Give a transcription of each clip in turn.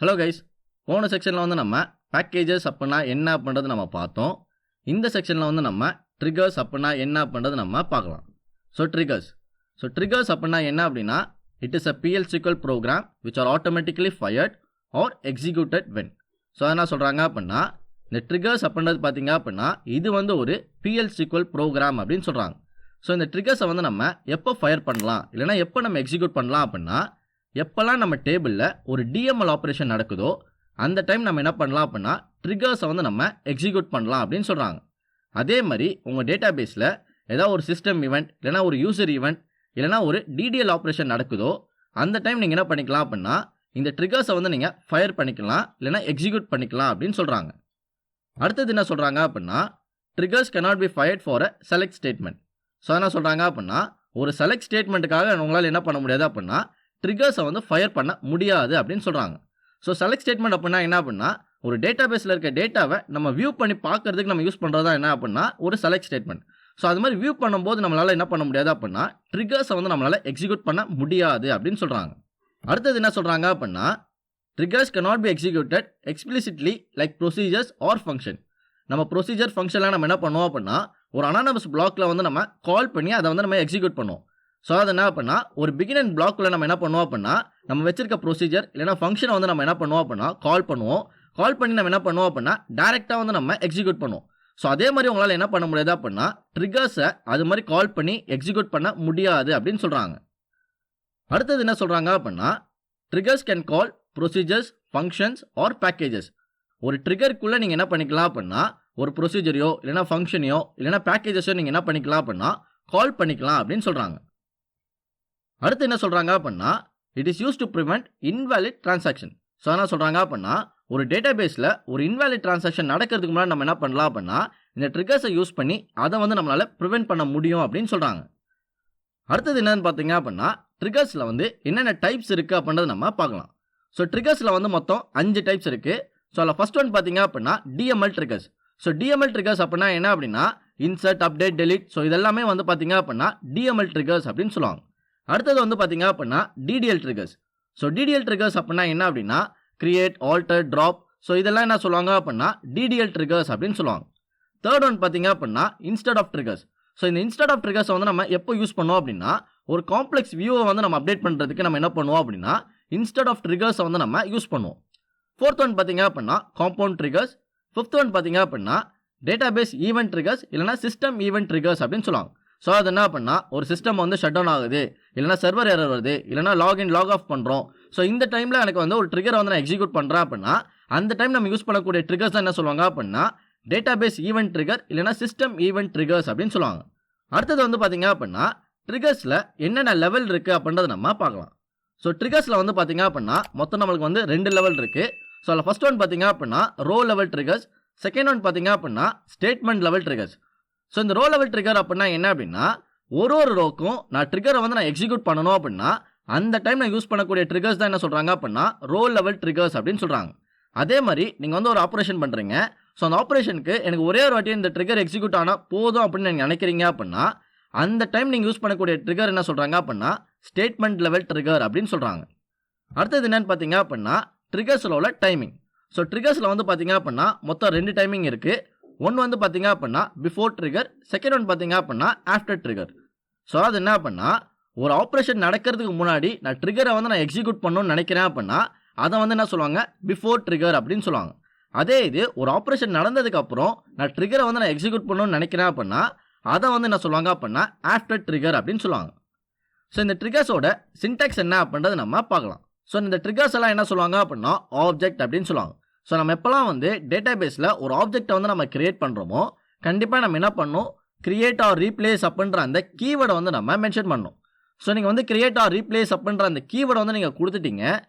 Hello guys, போன செக்ஷனில் வந்து நம்ம பேக்கேஜஸ் அப்படின்னா என்ன அப்படின்றது நம்ம பார்த்தோம். இந்த செக்ஷனில் வந்து நம்ம ட்ரிகர்ஸ் அப்படின்னா என்ன அப்படின்றது நம்ம பார்க்கலாம். ட்ரிகர்ஸ் அப்படின்னா என்ன அப்படின்னா it is a PL/SQL program which are automatically fired or executed when. So என்ன சொல்கிறாங்க அப்படின்னா இந்த ட்ரிகர்ஸ் அப்படின்றது பார்த்தீங்க அப்படின்னா இது வந்து ஒரு PL/SQL ப்ரோக்ராம் அப்படின்னு சொல்கிறாங்க. ஸோ இந்த ட்ரிகர்ஸை வந்து நம்ம எப்போ ஃபயர் பண்ணலாம் இல்லைனா எப்போ நம்ம எக்ஸிக்யூட் பண்ணலாம் அப்படின்னா எப்போல்லாம் நம்ம டேபிளில் ஒரு DML ஆப்ரேஷன் நடக்குதோ அந்த டைம் நம்ம என்ன பண்ணலாம் அப்படின்னா ட்ரிகர்ஸை வந்து நம்ம எக்ஸிக்யூட் பண்ணலாம் அப்படின்னு சொல்கிறாங்க. அதே மாதிரி உங்கள் டேட்டா பேஸில் ஏதாவது ஒரு சிஸ்டம் ஈவெண்ட் இல்லைனா ஒரு யூசர் ஈவெண்ட் இல்லைனா ஒரு DDL ஆப்ரேஷன் நடக்குதோ அந்த டைம் நீங்கள் என்ன பண்ணிக்கலாம் அப்படின்னா இந்த ட்ரிகர்ஸை வந்து நீங்கள் ஃபயர் பண்ணிக்கலாம் இல்லைனா எக்ஸிக்யூட் பண்ணிக்கலாம் அப்படின்னு சொல்கிறாங்க. அடுத்தது என்ன சொல்கிறாங்க அப்படின்னா triggers cannot be fired for a select statement. So என்ன சொல்கிறாங்க அப்படின்னா ஒரு செலக்ட் ஸ்டேட்மெண்ட்டுக்காக உங்களால் என்ன பண்ண முடியாது அப்படின்னா ட்ரிகர்ஸை வந்து ஃபயர் பண்ண முடியாது அப்படின்னு சொல்கிறாங்க. ஸோ செலக்ட் ஸ்டேட்மெண்ட் அப்படின்னா என்ன அப்படின்னா ஒரு டேட்டா பேஸில் இருக்க டேட்டாவை நம்ம வியூ பண்ணி பார்க்கறதுக்கு நம்ம யூஸ் பண்ணுறது தான் என்ன அப்படின்னா ஒரு செலக்ட் ஸ்டேட்மெண்ட். ஸோ அது மாதிரி வியூ பண்ணும்போது நம்மளால் என்ன பண்ண முடியாது அப்படின்னா ட்ரிகர்ஸை வந்து நம்மளால் எக்ஸிக்யூட் பண்ண முடியாது அப்படின்னு சொல்கிறாங்க. அடுத்தது என்ன சொல்கிறாங்க அப்படின்னா triggers cannot be executed explicitly like procedures or function. நம்ம ப்ரொசீஜர் ஃபங்க்ஷனில் நம்ம என்ன பண்ணுவோம் அப்படின்னா ஒரு அனானமஸ் பிளாக்ல வந்து நம்ம கால் பண்ணி அதை வந்து நம்ம எக்ஸிக்யூட் பண்ணுவோம். ஸோ அது என்ன அப்படின்னா ஒரு பிகின் அண்ட் பிளாக்ல நம்ம என்ன பண்ணுவோம் அப்படின்னா நம்ம வச்சிருக்க ப்ரொசீஜர் இல்லைனா ஃபங்க்ஷனை வந்து நம்ம என்ன பண்ணுவோம் அப்படின்னா கால் பண்ணி நம்ம என்ன பண்ணுவோம் அப்படின்னா டேரெக்டாக வந்து நம்ம எக்ஸிக்யூட் பண்ணுவோம். ஸோ அதே மாதிரி உங்களால் என்ன பண்ண முடியாது அப்படின்னா ட்ரிகர்ஸை அது மாதிரி கால் பண்ணி எக்ஸிக்யூட் பண்ண முடியாது அப்படின்னு சொல்கிறாங்க. அடுத்தது என்ன சொல்கிறாங்க அப்படின்னா triggers can call procedures functions R packages. ஒரு ட்ரிகருக்குள்ளே நீங்கள் என்ன பண்ணிக்கலாம் அப்படின்னா ஒரு ப்ரொசீஜரையோ இல்லைனா ஃபங்க்ஷனையோ இல்லைனா பேக்கேஜஸோ நீங்கள் என்ன பண்ணிக்கலாம் அப்படின்னா கால் பண்ணிக்கலாம் அப்படின்னு சொல்கிறாங்க. அடுத்து என்ன சொல்கிறாங்க அப்படின்னா it is use to prevent invalid transaction. So என்ன சொல்கிறாங்க அப்படின்னா ஒரு டேட்டா பேஸில் ஒரு இன்வேலிட் டிரான்சாக்ஷன் நடக்கிறதுக்கு முன்னாடி நம்ம என்ன பண்ணலாம் அப்படின்னா இந்த ட்ரிகர்ஸை யூஸ் பண்ணி அதை வந்து நம்மளால் ப்ரிவெண்ட் பண்ண முடியும் அப்படின்னு சொல்கிறாங்க. அடுத்தது என்னன்னு பார்த்தீங்க அப்படின்னா ட்ரிகர்ஸில் வந்து என்னென்ன டைப்ஸ் இருக்குது அப்படின்றத நம்ம பார்க்கலாம். ஸோ ட்ரிகர்ஸில் வந்து மொத்தம் 5 டைப்ஸ் இருக்குது. ஸோ அதில் ஃபர்ஸ்ட் ஒன் பார்த்தீங்க அப்படின்னா DML triggers. So DML triggers அப்படின்னா என்ன அப்படின்னா இன்சர்ட், அப்டேட், டெலிட். ஸோ இதெல்லாமே வந்து பார்த்தீங்க அப்படின்னா DML ட்ரிகர்ஸ் அப்படின்னு சொல்லுவாங்க. அடுத்தது வந்து பார்த்தீங்க அப்படின்னா DDL triggers. So DDL triggers அப்படின்னா என்ன அப்படின்னா கிரியேட், ஆல்டர், ட்ராப். ஸோ இதெல்லாம் என்ன சொல்லுவாங்க அப்படின்னா DDL ட்ரிகர்ஸ் அப்படின்னு சொல்லுவாங்க. தேர்ட் ஒன் பார்த்தீங்க அப்படின்னா இன்ஸ்டட் ஆஃப் ட்ரிகர்ஸ். ஸோ இந்த இன்ஸ்டட் ஆஃப் ட்ரிகர்ஸை வந்து நம்ம எப்போ யூஸ் பண்ணுவோம் அப்படின்னா ஒரு காம்ப்ளெக்ஸ் வியூவை வந்து நம்ம அப்டேட் பண்ணுறதுக்கு நம்ம என்ன பண்ணுவோம் அப்படின்னா இன்ஸ்டட் ஆஃப் ட்ரிகர்ஸை வந்து நம்ம யூஸ் பண்ணுவோம். ஃபோர்த் ஒன் பார்த்தீங்க அப்படின்னா காம்பவுண்ட் ட்ரிகர்ஸ். ஃபிஃப்த் ஒன் பார்த்தீங்க அப்படின்னா டேட்டாபேஸ் ஈவெண்ட் ட்ரிகர்ஸ் இல்லைனா சிஸ்டம் ஈவெண்ட் ட்ரிகர்ஸ் அப்படின்னு சொல்லுவாங்க. ஸோ அது என்ன அப்படின்னா ஒரு சிஸ்டம் வந்து ஷட் டவுன் ஆகுது இல்லைனா சர்வர் எரர் வருது இல்லைனா லாகின் லாக் ஆஃப் பண்ணுறோம். ஸோ இந்த டைமில் எனக்கு வந்து ஒரு ட்ரிகரை வந்து நான் எக்ஸிக்யூட் பண்ணுறேன் அப்படின்னா அந்த டைம் நம்ம யூஸ் பண்ணக்கூடிய ட்ரிகர்ஸ் தான் என்ன சொல்லுவாங்க அப்படின்னா டேட்டாபேஸ் ஈவெண்ட் ட்ரிகர் இல்லைனா சிஸ்டம் ஈவெண்ட் ட்ரிகர்ஸ் அப்படின்னு சொல்லுவாங்க. அடுத்தது வந்து பார்த்தீங்க அப்படின்னா ட்ரிகர்ஸில் என்னென்ன லெவல் இருக்குது அப்படின்றத நம்ம பார்க்கலாம். ஸோ ட்ரிகர்ஸில் வந்து பார்த்தீங்க அப்படின்னா மொத்தம் நம்மளுக்கு வந்து 2 லெவல் இருக்குது. ஸோ அதில் ஃபர்ஸ்ட் ஒன் பார்த்தீங்க அப்படின்னா row level triggers. Second one பார்த்தீங்க அப்படின்னா ஸ்டேட்மெண்ட் லெவல் ட்ரிகர்ஸ். ஸோ இந்த ரோ லெவல் ட்ரிகர் அப்படின்னா என்ன அப்படின்னா ஒரு ரோக்கும் நான் ட்ரிகரை வந்து நான் எக்ஸிக்யூட் பண்ணணும் அப்படின்னா அந்த டைம் நான் யூஸ் பண்ணக்கூடிய ட்ரிகர்ஸ் தான் என்ன சொல்கிறாங்க அப்படின்னா ரோ லெவல் ட்ரிகர்ஸ் அப்படின்னு சொல்கிறாங்க. அதே மாதிரி நீங்கள் வந்து ஒரு ஆப்ரேஷன் பண்ணுறீங்க. ஸோ அந்த ஆப்ரேஷனுக்கு எனக்கு ஒரே ஒரு வாட்டி இந்த ட்ரிகர் எக்ஸிக்யூட் ஆனால் போதும் அப்படின்னு நீங்கள் நினைக்கிறீங்க அப்படின்னா அந்த டைம் நீங்கள் யூஸ் பண்ணக்கூடிய ட்ரிகர் என்ன சொல்கிறாங்க அப்படின்னா ஸ்டேட்மெண்ட் லெவல் ட்ரிகர் அப்படின்னு சொல்கிறாங்க. அடுத்தது என்னன்னு பார்த்தீங்க அப்படின்னா ட்ரிகர்ஸில் உள்ள டைமிங். ஸோ ட்ரிகர்ஸில் வந்து பார்த்தீங்க அப்படின்னா மொத்தம் 2 டைமிங் இருக்குது. ஒன்று வந்து பார்த்தீங்க அப்படின்னா பிஃபோர் ட்ரிகர், செகண்ட் ஒன் பார்த்தீங்க அப்படின்னா ஆஃப்டர் ட்ரிகர். ஸோ அது என்ன அப்படின்னா ஒரு ஆப்ரேஷன் நடக்கிறதுக்கு முன்னாடி நான் ட்ரிகரை வந்து நான் எக்ஸிக்யூட் பண்ணணும்னு நினைக்கிறேன் அப்படின்னா அதை வந்து என்ன சொல்லுவாங்க பிஃபோர் ட்ரிகர் அப்படின்னு சொல்லுவாங்க. அதே இது ஒரு ஆப்ரேஷன் நடந்ததுக்கப்புறம் நான் ட்ரிகரை வந்து நான் எக்ஸிக்யூட் பண்ணணும்னு நினைக்கிறேன் அப்படின்னா அதை வந்து என்ன சொல்லுவாங்க அப்படின்னா ஆஃப்டர் ட்ரிகர் அப்படின்னு சொல்லுவாங்க. ஸோ இந்த ட்ரிகர்ஸோட சின்டாக்ஸ் என்ன அப்படின்றத நம்ம பார்க்கலாம். ஸோ இந்த ட்ரிகர்ஸ் எல்லாம் என்ன சொல்லுவாங்க அப்படின்னா ஆப்ஜெக்ட் அப்படின்னு சொல்லுவாங்க. ஸோ நம்ம எப்போல்லாம் வந்து டேட்டா பேஸில் ஒரு ஆப்ஜெக்டை வந்து நம்ம கிரியேட் பண்ணுறோமோ கண்டிப்பாக நம்ம என்ன பண்ணணும் கிரியேட் ஆர் ரீப்ளேஸ் அப்படின்ற அந்த கீவேர்டை வந்து நம்ம மென்ஷன் பண்ணணும். ஸோ நீங்கள் வந்து கிரியேட் ஆர் ரீப்ளேஸ் அப்படின்ற அந்த கீவேர்டை வந்து நீங்கள் கொடுத்துட்டீங்க.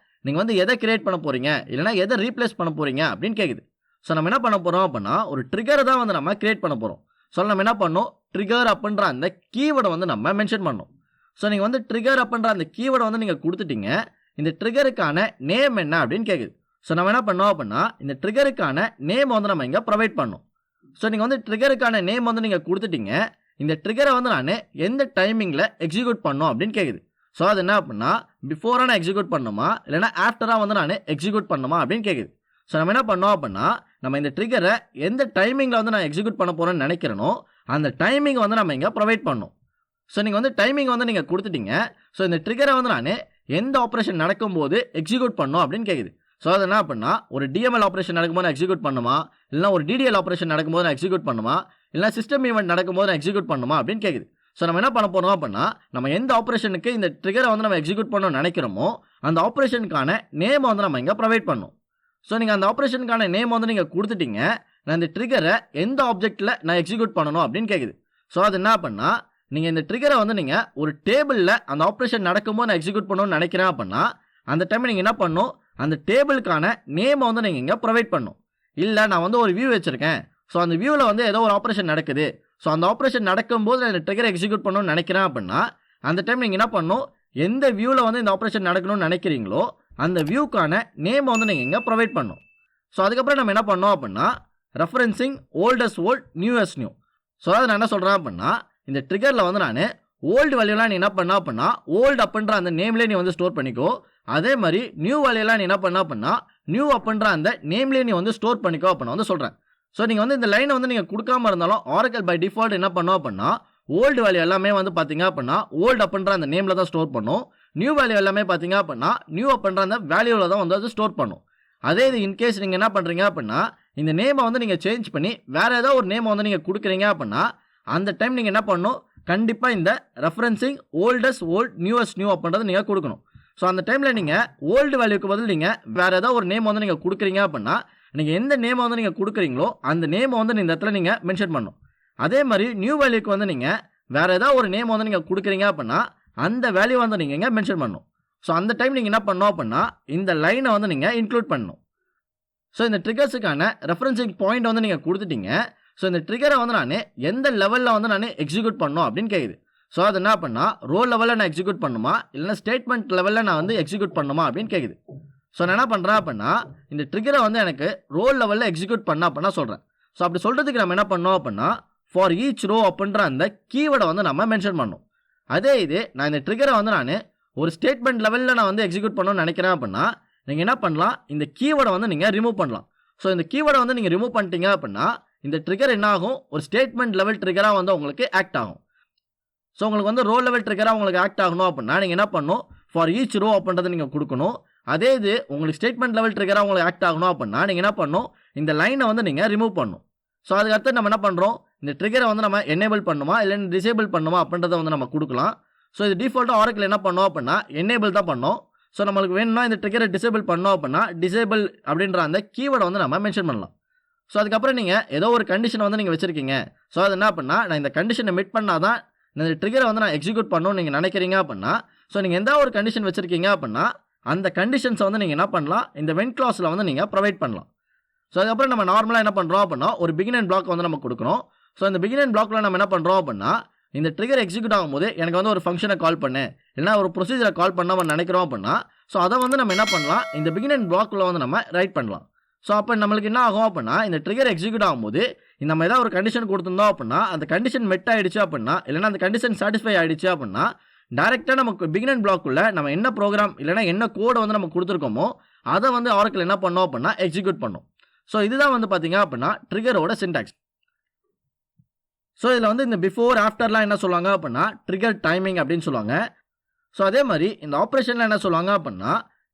நீங்கள் வந்து எதை கிரியேட் பண்ண போகிறீங்க இல்லைனா எதை ரீப்ளேஸ் பண்ண போகிறீங்க அப்படின்னு கேட்குது. ஸோ நம்ம என்ன பண்ண போகிறோம் அப்படின்னா ஒரு ட்ரிகரை தான் வந்து நம்ம கிரியேட் பண்ண போகிறோம். ஸோ நம்ம என்ன பண்ணணும் ட்ரிகர் அப்படின்ற அந்த கீவேர்டை வந்து நம்ம மென்ஷன் பண்ணணும். ஸோ நீங்கள் வந்து ட்ரிகர் அப்படின்ற அந்த கீவேர்டை வந்து நீங்கள் கொடுத்துட்டீங்க. இந்த ட்ரிகருக்கான நேம் என்ன அப்படின்னு கேட்குது. ஸோ நம்ம என்ன பண்ணோம் அப்படின்னா இந்த ட்ரிகருக்கான நேம் வந்து நம்ம இங்கே ப்ரொவைட் பண்ணோம். ஸோ நீங்கள் வந்து ட்ரிகருக்கான நேம் வந்து நீங்கள் கொடுத்துட்டீங்க. இந்த ட்ரிகரை வந்து நான் எந்த டைமிங்கில் எக்ஸிக்யூட் பண்ணோம் அப்படின்னு கேட்குது. ஸோ அது என்ன அப்படின்னா பிஃபோராக நான் எக்ஸிக்யூட் பண்ணணுமா இல்லைனா ஆஃப்டராக வந்து நான் எக்ஸிக்யூட் பண்ணணுமா அப்படின்னு கேட்குது. ஸோ நம்ம என்ன பண்ணோம் அப்படின்னா நம்ம இந்த ட்ரிகரை எந்த டைமிங்கில் வந்து நான் எக்ஸிக்யூட் பண்ண போகிறேன்னு நினைக்கிறேனோ அந்த டைமிங் வந்து நம்ம இங்கே ப்ரொவைட் பண்ணணும். ஸோ நீங்கள் வந்து டைமிங் வந்து நீங்கள் கொடுத்துட்டீங்க. ஸோ இந்த ட்ரிகரை வந்து நான் எந்த ஆப்ரேஷன் நடக்கும்போது எக்ஸிக்யூட் பண்ணணும் அப்படின்னு கேட்குது. ஸோ அது என்ன அப்படின்னா ஒரு டிஎம்எல் ஆப்ரேஷன் நடக்கும்போது நான் எக்ஸிக்யூட் பண்ணுமா இல்லைனா ஒரு டிடிஎல் ஆப்ரேஷன் நடக்கும்போது நான் எக்ஸிக்யூட் பண்ணுமா இல்லைனா சிஸ்டம் ஈவெண்ட் நடக்கும்போது நான் எக்ஸிக்யூட் பண்ணுமா அப்படின்னு கேட்குது. ஸோ நம்ம என்ன பண்ண போகிறோம் அப்படின்னா நம்ம எந்த ஆப்ரேஷனுக்கு இந்த ட்ரிகரை வந்து நம்ம எக்ஸிக்யூட் பண்ணணும்னு நினைக்கிறோமோ அந்த ஆப்ரேஷனுக்கான நேம் வந்து நம்ம இங்கே ப்ரொவைட் பண்ணணும். ஸோ நீங்கள் அந்த ஆப்ரேஷனுக்கான நேம் வந்து நீங்கள் கொடுத்துட்டீங்க. நான் இந்த ட்ரிகரை எந்த ஆப்ஜெக்ட்டில் நான் எக்ஸிக்யூட் பண்ணணும் அப்படின்னு கேட்குது. ஸோ அது என்ன அப்படின்னா நீங்கள் இந்த ட்ரிகரை வந்து நீங்கள் ஒரு டேபிளில் அந்த ஆப்ரேஷன் நடக்கும்போது நான் எக்ஸிக்யூட் பண்ணணும்னு நினைக்கிறேன் அப்படின்னா அந்த டைம் நீங்கள் என்ன பண்ணணும் அந்த டேபிளுக்கான நேமை வந்து நீங்கள் இங்கே ப்ரொவைட் பண்ணணும். இல்லை நான் வந்து ஒரு வியூ வச்சுருக்கேன். ஸோ அந்த வியூவில் வந்து ஏதோ ஒரு ஆப்ரேஷன் நடக்குது. ஸோ அந்த ஆப்ரேஷன் நடக்கும்போது நான் இந்த ட்ரிகரை எக்ஸிக்யூட் பண்ணணும்னு நினைக்கிறேன் அப்படின்னா அந்த டைம் நீங்கள் என்ன பண்ணணும் எந்த வியூவில் வந்து இந்த ஆப்ரேஷன் நடக்கணும்னு நினைக்கிறீங்களோ அந்த வியூக்கான நேமை வந்து நீங்கள் இங்கே ப்ரொவைட் பண்ணணும். ஸோ அதுக்கப்புறம் நம்ம என்ன பண்ணோம் அப்படின்னா referencing old as volt நியூஎஸ் new. So அதாவது நான் என்ன சொல்கிறேன் அப்படின்னா இந்த ட்ரிகரில் வந்து நான் ஓல்டு வேல்யூலாம் நீ என்ன பண்ண அப்படின்னா ஓல்டு அப்படின்ற அந்த நேம்லேயே நீ வந்து ஸ்டோர் பண்ணிக்கோ. அதே மாதிரி நியூ வேல்யூலாம் நீ என்ன பண்ண அப்படின்னா நியூ அப்படின்ற அந்த நேம்லேயே நீ வந்து ஸ்டோர் பண்ணிக்கோ அப்படின்னு வந்து சொல்கிறேன். ஸோ நீங்கள் வந்து இந்த லைனை வந்து நீங்கள் கொடுக்காம இருந்தாலும் ஆரக்கிள் பை டிஃபால்ட் என்ன பண்ணோம் அப்படின்னா ஓல்டு வேல்யூ எல்லாமே வந்து பார்த்தீங்க அப்படின்னா ஓல்டு அப்படின்ற அந்த நேமில் தான் ஸ்டோர் பண்ணும். நியூ வேல்யூ எல்லாமே பார்த்தீங்க அப்படின்னா நியூ அப்படின்ற அந்த வேல்யூவில் தான் வந்து அது ஸ்டோர் பண்ணும். அதே இது இன்கேஸ் நீங்கள் என்ன பண்ணுறீங்க அப்படின்னா இந்த நேமை வந்து நீங்கள் சேஞ்ச் பண்ணி வேறு ஏதோ ஒரு நேமை வந்து நீங்கள் கொடுக்குறீங்க அப்படின்னா அந்த டைம் நீங்கள் என்ன பண்ணணும் கண்டிப்பாக இந்த ரெஃபரன்சிங் ஓல்டஸ் ஓல்ட் நியூஎஸ் நியூ அப்படின்றத நீங்கள் கொடுக்கணும். ஸோ அந்த டைமில் நீங்கள் ஓல்டு வேல்யூக்கு பதில் நீங்கள் வேறு ஏதோ ஒரு நேம் வந்து நீங்கள் கொடுக்குறீங்க அப்படின்னா நீங்கள் எந்த நேமை வந்து நீங்கள் கொடுக்குறீங்களோ அந்த நேமை வந்து இந்த இடத்துல நீங்கள் மென்ஷன் பண்ணணும். அதே மாதிரி நியூ வேல்யூக்கு வந்து நீங்கள் வேறு ஏதாவது ஒரு நேம் வந்து நீங்கள் கொடுக்குறீங்க அப்படின்னா அந்த வேல்யூ வந்து நீங்கள் இங்கே மென்ஷன் பண்ணணும். ஸோ அந்த டைம் நீங்கள் என்ன பண்ணணும் அப்படின்னா இந்த லைனை வந்து நீங்கள் இன்க்ளூட் பண்ணணும். ஸோ இந்த ட்ரிகர்ஸுக்கான ரெஃபரன்சிங் பாயிண்ட் வந்து நீங்கள் கொடுத்துட்டீங்க. ஸோ இந்த ட்ரிகரை வந்து நான் எந்த லெவலில் வந்து நான் எக்ஸிக்யூட் பண்ணணும் அப்படின்னு கேட்குது. ஸோ அது என்ன பண்ணால் ரோல் லெவலில் நான் எக்ஸிக்யூட் பண்ணுமா இல்லைனா ஸ்டேட்மெண்ட் லெவலில் நான் வந்து எக்ஸிக்யூட் பண்ணுமா அப்படின்னு கேட்குது. ஸோ நான் என்ன பண்ணுறேன் அப்படின்னா இந்த ட்ரிகரை வந்து எனக்கு ரோல் லெவலில் எக்ஸிக்யூட் பண்ண அப்படின்னா சொல்கிறேன். ஸோ அப்படி சொல்கிறதுக்கு நம்ம என்ன பண்ணோம் அப்படின்னா ஃபார் ஈச் ரோ அப்படின்ற அந்த கீவேர்டை வந்து நம்ம மென்ஷன் பண்ணணும். அதே இது நான் இந்த ட்ரிகரை வந்து நான் ஒரு ஸ்டேட்மெண்ட் லெவலில் நான் வந்து எக்ஸிக்யூட் பண்ணணும்னு நினைக்கிறேன் அப்படின்னா நீங்கள் என்ன பண்ணலாம் இந்த கீவேர்டை வந்து நீங்கள் ரிமூவ் பண்ணலாம். ஸோ இந்த கீவேர்டை வந்து நீங்கள் ரிமூவ் பண்ணிட்டீங்க அப்படின்னா இந்த ட்ரிகர் என்ன ஆகும் ஒரு ஸ்டேட்மெண்ட் லெவல் ட்ரிகராக வந்து உங்களுக்கு ஆக்ட் ஆகும். ஸோ உங்களுக்கு வந்து ரோ லெவல் ட்ரிகராக உங்களுக்கு ஆக்ட் ஆகணும் அப்படின்னா நீங்கள் என்ன பண்ணணும் ஃபார் ஈச் ரோ அப்படின்றத நீங்கள் கொடுக்கணும். அதே இது உங்களுக்கு ஸ்டேட்மெண்ட் லெவல் ட்ரிகராக உங்களுக்கு ஆக்ட் ஆகணும் அப்படின்னா நீங்கள் என்ன பண்ணணும் இந்த லைனை வந்து நீங்கள் ரிமூவ் பண்ணணும். ஸோ அதுக்கடுத்து நம்ம என்ன பண்ணுறோம் இந்த ட்ரிகரை வந்து நம்ம எனேபிள் பண்ணுமா இல்லைன்னு டிசேபிள் பண்ணுமா அப்படின்றத வந்து நம்ம கொடுக்கலாம். ஸோ இது டிஃபால்ட்டாக ஆரக்கிள் என்ன பண்ணோம் அப்படின்னா எனேபிள் தான் பண்ணோம். ஸோ நம்மளுக்கு வேணும்னா இந்த ட்ரிகரை டிசேபிள் பண்ணோம் அப்படின்னா டிசேபிள் அப்படின்ற அந்த கீவேர்டை வந்து நம்ம மென்ஷன் பண்ணலாம். ஸோ அதுக்கப்புறம் நீங்கள் ஏதோ ஒரு கண்டிஷன் வந்து நீங்கள் வச்சுருக்கீங்க. ஸோ அது என்ன அப்படின்னா நான் இந்த கண்டிஷனை மீட் பண்ணால் தான் இந்த ட்ரிகரை வந்து நான் எக்ஸிக்யூட் பண்ணணும்னு நீங்கள் நினைக்கிறீங்க அப்படின்னா ஸோ நீங்கள் எந்த ஒரு கண்டிஷன் வச்சுருக்கீங்க அப்படின்னா அந்த கண்டிஷன்ஸை வந்து நீங்கள் என்ன பண்ணலாம் இந்த வென் கிளாஸில் வந்து நீங்கள் ப்ரொவைட் பண்ணலாம். ஸோ அதுக்கப்புறம் நம்ம நார்மலாக என்ன பண்ணுறோம் அப்படின்னா ஒரு பிகின் அண்ட் பிளாக் வந்து நம்ம கொடுக்குறோம். ஸோ இந்த பிகின் அண்ட் பிளாக்ல நம்ம என்ன பண்ணுறோம் அப்படின்னா இந்த ட்ரிகர் எக்ஸிக்யூட் ஆகும்போது எனக்கு வந்து ஒரு ஃபங்க்ஷனை கால் பண்ணு இல்லைனா ஒரு ப்ரொசீஜரை கால் பண்ண நம்ம நினைக்கிறோம் அப்படின்னா ஸோ அதை வந்து நம்ம என்ன பண்ணலாம் இந்த பிகின் அண்ட் பிளாக்ல வந்து நம்ம ரைட் பண்ணலாம். ஸோ அப்போ நம்மளுக்கு என்ன ஆகும் அப்படின்னா இந்த ட்ரிகர் எக்ஸிக்யூட் ஆகும்போது நம்ம ஏதாவது ஒரு கண்டிஷன் கொடுத்துருந்தோம் அப்படின்னா அந்த கண்டிஷன் மெட் ஆகிடுச்சு அப்படின்னா இல்லைனா அந்த கண்டிஷன் சாட்டிஸ்ஃபை ஆகிடுச்சு அப்படின்னா டேரெக்டாக நமக்கு பிகின் அண்ட் பிளாக்குள்ள நம்ம என்ன ப்ரோக்ராம் இல்லைனா என்ன கோடை வந்து நம்ம கொடுத்துருக்கோமோ அதை வந்து ஆரக்கிள் என்ன பண்ணோம் அப்படின்னா எக்ஸிக்யூட் பண்ணோம். ஸோ இதுதான் வந்து பார்த்தீங்க அப்படின்னா ட்ரிகரோட சின்டாக்ஸ். ஸோ இதில் வந்து இந்த பிஃபோர் ஆஃப்டர்லாம் என்ன சொல்லுவாங்க அப்படின்னா ட்ரிகர் டைமிங் அப்படின்னு சொல்லுவாங்க. ஸோ அதே மாதிரி இந்த ஆப்ரேஷனில் என்ன சொல்லுவாங்க அப்படின்னா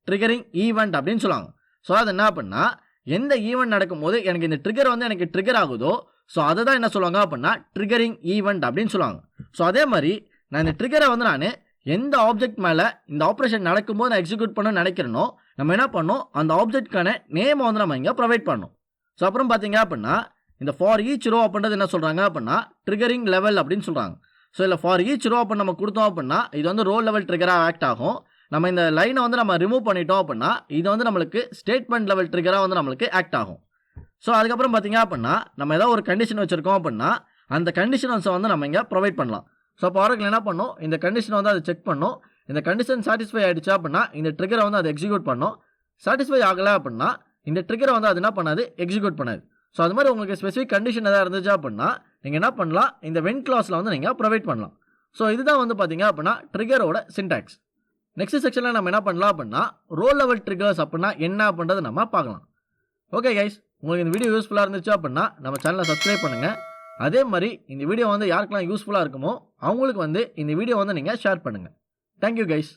ட்ரிகரிங் ஈவெண்ட் அப்படின்னு சொல்லுவாங்க. ஸோ அது என்ன அப்படின்னா எந்த ஈவெண்ட் நடக்கும்போது எனக்கு இந்த ட்ரிகர் வந்து எனக்கு ட்ரிகர் ஆகுதோ ஸோ அதை தான் என்ன சொல்லுவாங்க அப்படின்னா ட்ரிகரிங் ஈவெண்ட் அப்படின்னு சொல்லுவாங்க. ஸோ அதே மாதிரி நான் இந்த ட்ரிகரை வந்து நான் எந்த ஆப்ஜெக்ட் மேலே இந்த ஆப்ரேஷன் நடக்கும்போது நான் எக்ஸிக்யூட் பண்ணணும்னு நினைக்கிறேனோ நம்ம என்ன பண்ணோம் அந்த ஆப்ஜெக்ட்கான நேமை வந்து நம்ம இங்கே ப்ரொவைட் பண்ணோம். ஸோ அப்புறம் பார்த்தீங்க அப்படின்னா இந்த ஃபார் ஈச் ரோ அப்படின்றது என்ன சொல்கிறாங்க அப்படின்னா ட்ரிகரிங் லெவல் அப்படின்னு சொல்கிறாங்க. ஸோ இல்லை ஃபார் ஈச் ரோ அப்படின்னு நம்ம கொடுத்தோம் அப்படின்னா இது வந்து ரோ லெவல் ட்ரிகராக ஆக்ட் ஆகும். நம்ம இந்த லைனை வந்து நம்ம ரிமூவ் பண்ணிட்டோம் அப்படின்னா இது வந்து நம்மளுக்கு ஸ்டேட்மெண்ட் லெவல் ட்ரிகராக வந்து நம்மளுக்கு ஆக்ட் ஆகும். ஸோ அதுக்கப்புறம் பார்த்தீங்க அப்படின்னா நம்ம ஏதாவது ஒரு கண்டிஷன் வச்சுருக்கோம் அப்படின்னா அந்த கண்டிஷன்ஸை வந்து நம்ம இங்கே ப்ரொவைட் பண்ணலாம். ஸோ அப்போ ஆரக்கிள் என்ன பண்ணோம் இந்த கண்டிஷனை வந்து அதை செக் பண்ணோம். இந்த கண்டிஷன் சாட்டிஸ்ஃபை ஆகிடுச்சா அப்படின்னா இந்த ட்ரிகரை வந்து அதை எக்ஸிக்யூட் பண்ணோம். சாட்டிஸ்ஃபை ஆகலை அப்படின்னா இந்த ட்ரிகரை வந்து அது என்ன பண்ணாது எக்ஸிக்யூட் பண்ணாது. ஸோ அது மாதிரி உங்களுக்கு ஸ்பெசிஃபிக் கண்டிஷன் எதாவது இருந்துச்சு அப்படின்னா நீங்கள் என்ன பண்ணலாம் இந்த வென் கிளாஸில் வந்து நீங்கள் ப்ரொவைட் பண்ணலாம். ஸோ இதுதான் வந்து பார்த்தீங்க அப்படின்னா ட்ரிகரோட சின்டாக்ஸ். நெக்ஸ்ட் செக்ஷனில் நம்ம என்ன பண்ணலாம் அப்படின்னா ரோ லெவல் ட்ரிகர்ஸ் அப்படின்னா என்ன அப்படின்றத நம்ம பார்க்கலாம். ஓகே கைஸ், உங்களுக்கு இந்த வீடியோ யூஸ்ஃபுல்லாக இருந்துச்சு அப்படின்னா நம்ம சேனலை சப்ஸ்கிரைப் பண்ணுங்கள். அதே மாதிரி இந்த வீடியோ வந்து யாருக்கெல்லாம் யூஸ்ஃபுல்லாக இருக்குமோ அவங்களுக்கு வந்து இந்த வீடியோ வந்து நீங்கள் ஷேர் பண்ணுங்கள். Thank you guys.